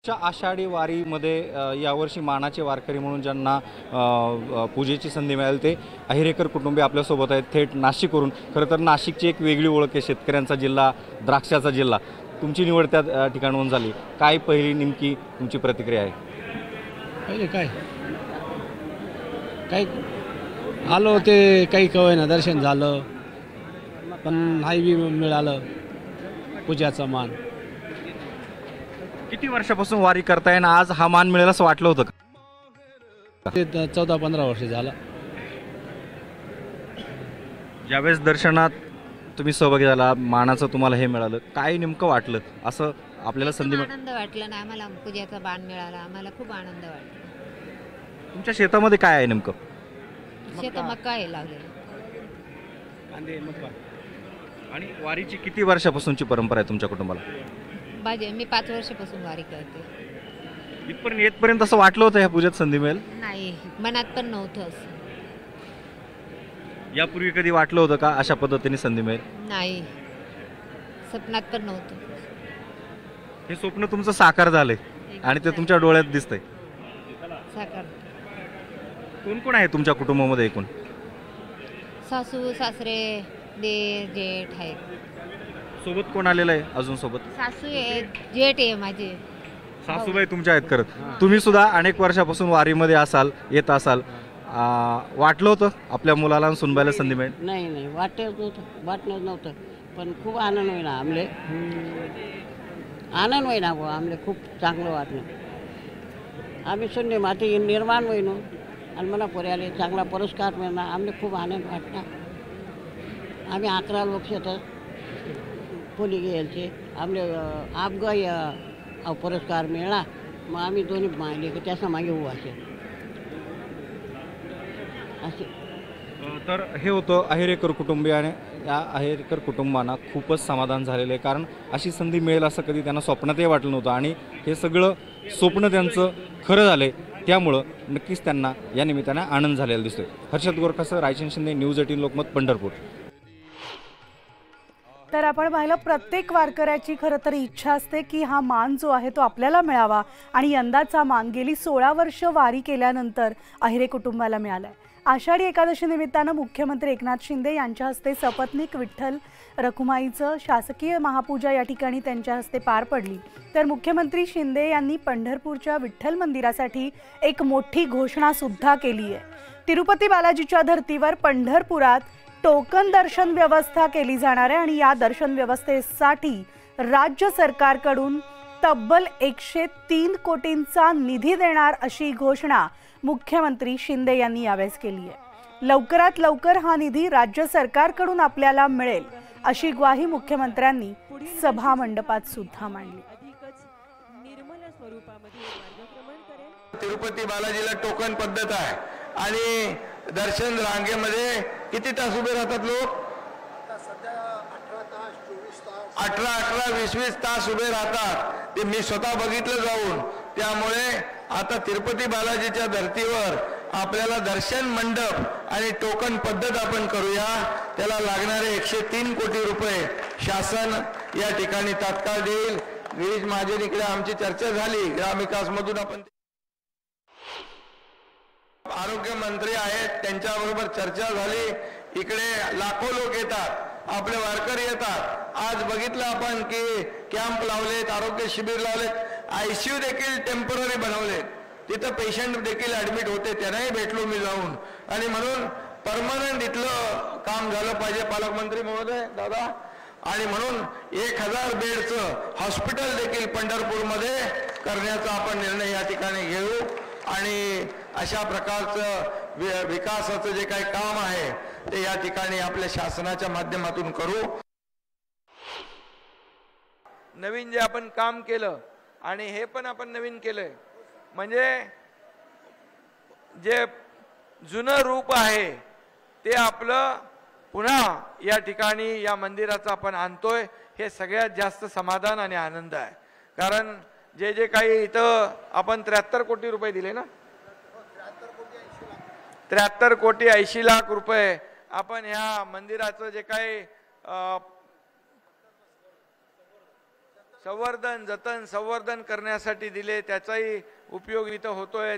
आषाढी वारीमध्ये यावर्षी मानाचे वारकरी म्हणून ज्यांना पूजेची संधी मिळाली ते अहिरेकर कुटुंबीय आपल्यासोबत आहेत थेट नाशिकवरून। खरं तर नाशिकची एक वेगळी ओळख आहे, शेतकऱ्यांचा जिल्हा, द्राक्षाचा जिल्हा। तुमची निवड त्या ठिकाणाहून झाली, काय पहिली नेमकी तुमची प्रतिक्रिया आहे? पहिले काय काय आलो ते काही कळेना, दर्शन झालं पण नाही बी मिळालं पूजाचा मान। किती वर्षापासून वारी करताय आणि आज हा मान मिळेल असं वाटलं होतं का? ते 14-15 वर्ष झालं। ज्यावेळेस दर्शनात तुम्ही सहभागी झाला, मानाचं तुम्हाला हे मिळालं, काय नेमकं वाटलं? असं आपल्याला संधी आनंद वाटला ना आम्हाला, पूजेचा मान मिळाला, आम्हाला खूप आनंद वाटला। तुमच्या शेतामध्ये काय आहे नेमकं? शेतात मका आहे लावलेला। आणि वारीची किती वर्षापासूनची परंपरा आहे तुमच्या कुटुंबाला? मी 5 वर्षापासून वारी करते। इथपर्यंत येतपर्यंत असं वाटलं होतं ह्या पूजेत संधी मिळेल? नाही, मनात पण नव्हतं असं। यापूर्वी कधी वाटलं होतं का अशा पद्धतीने संधी मिळेल? नाही, स्वप्नात पण नव्हतं। हे स्वप्न तुमचं साकार झालंय आणि ते तुमच्या डोळ्यात दिसतंय। साकार। कोण कोण आहे तुमच्या कुटुंबामध्ये एकूण? सासू सासरे दीर जेठ आहेत। सोबत कोण आलेलं आहे अजून सोबत? सासू आहे, जेठ आहे माझे। सासूबाई तुमच्या आहेत करत। तुम्ही सुद्धा अनेक वर्षापासून वारीमध्ये असाल, येत असाल, वाटलं होतं आपल्या मुलाला आणि सुनबाईला संधी मिळेल? नाही वाटलं नव्हतं पण खूप आनंद होईना आमले, आनंद होईना गो आमले, खूप चांगलं वाटलं। आम्ही शून्य माती निर्माण होईनो आणि मला पोऱ्याले चांगला पुरस्कार मिळणार, आमले खूप आनंद वाटला। आम्ही 11 लोक तर पोली गेलचे, आमले अपग पुरस्कार मिळाला, मग आम्ही दोन्ही मागले की त्याच्या मागे उभा असेल असे। तर हे होतं अहिरेकर कुटुंबियाने। या अहिरेकर कुटुंबांना खूपच समाधान झालेलं आहे, कारण अशी संधी मिळेल असं कधी त्यांना स्वप्नातही वाटलं नव्हतं आणि हे सगळं स्वप्न त्यांचं खरं झालंय, त्यामुळं नक्कीच त्यांना या निमित्ताने आनंद झालेला दिसतोय। हर्षद गोरखासह रायचंद शिंदे, न्यूज 18 लोकमत, पंढरपूर। तर आपण पाहिलं, प्रत्येक वारकऱ्याची खरं तर इच्छा असते की हा मान जो आहे तो आपल्याला मिळावा, आणि यंदाचा मान गेली 16 वर्ष वारी केल्यानंतर अहिरे कुटुंबाला मिळालाय। आषाढी एकादशी निमित्तानं मुख्यमंत्री एकनाथ शिंदे यांच्या हस्ते सपत्नीक विठ्ठल रखुमाईचं शासकीय महापूजा या ठिकाणी त्यांच्या हस्ते पार पडली। तर मुख्यमंत्री शिंदे यांनी पंढरपूरच्या विठ्ठल मंदिरासाठी एक मोठी घोषणा सुद्धा केली आहे। तिरुपती बालाजीच्या धर्तीवर पंढरपुरात टोकन दर्शन व्यवस्था केली जाणार आहे आणि या दर्शन व्यवस्थेसाठी राज्य सरकारकडून तब्बल 103 कोटींचा निधी देणार अशी घोषणा मुख्यमंत्री शिंदे यांनी यावेळेस केली आहे। लवकरात लवकर हा निधी राज्य सरकारकडून आपल्याला मिळेल अशी ग्वाही मुख्यमंत्र्यांनी सभा मंडपात सुद्धा मांडली। तिरुपती बालाजीला टोकन पद्धत आहे आणि दर्शन रांगेमध्ये किती तास उभे राहतात लोक? 18-20 तास उभे राहतात, ते मी स्वतः बघितलं जाऊन। त्यामुळे आता तिरुपती बालाजीच्या धर्तीवर आपल्याला दर्शन मंडप आणि टोकन पद्धत आपण करूया। त्याला लागणारे 103 कोटी रुपये शासन या ठिकाणी तात्काळ देईल। गिरीश महाजन इकडे आमची चर्चा झाली, ग्रामविकास मधून आपण आरोग्य मंत्री आहेत, त्यांच्याबरोबर चर्चा झाली। इकडे लाखो लोक येतात, आपले वारकरी येतात। आज बघितलं आपण की कॅम्प लावलेत, आरोग्य शिबिर लावलेत, ICU देखील टेम्पररी बनवलेत, तिथं पेशंट देखील ऍडमिट होते, त्यांनाही भेटलो मी जाऊन। आणि म्हणून परमनंट इथलं काम झालं पाहिजे पालकमंत्री महोदय दादा, आणि म्हणून 1000 बेडचं हॉस्पिटल देखील पंढरपूरमध्ये करण्याचा आपण निर्णय या ठिकाणी घेऊ आणि अशा प्रकारचं विकासाचं जे काही काम आहे ते या ठिकाणी आपल्या शासनाच्या माध्यमातून करू। नवीन जे आपण काम केलं आणि हे पण आपण नवीन केलंय, म्हणजे जे जुनं रूप आहे ते आपलं पुन्हा या ठिकाणी या मंदिराचं आपण आणतोय, हे सगळ्यात जास्त समाधान आणि आनंद आहे। कारण जे जे काही इथं आपण 73 कोटी रुपये दिले ना, 73 कोटी 80 लाख रुपये आपण ह्या मंदिराचं जे काही संवर्धन जतन संवर्धन करण्यासाठी दिले, त्याचाही उपयोग इथं होतोय.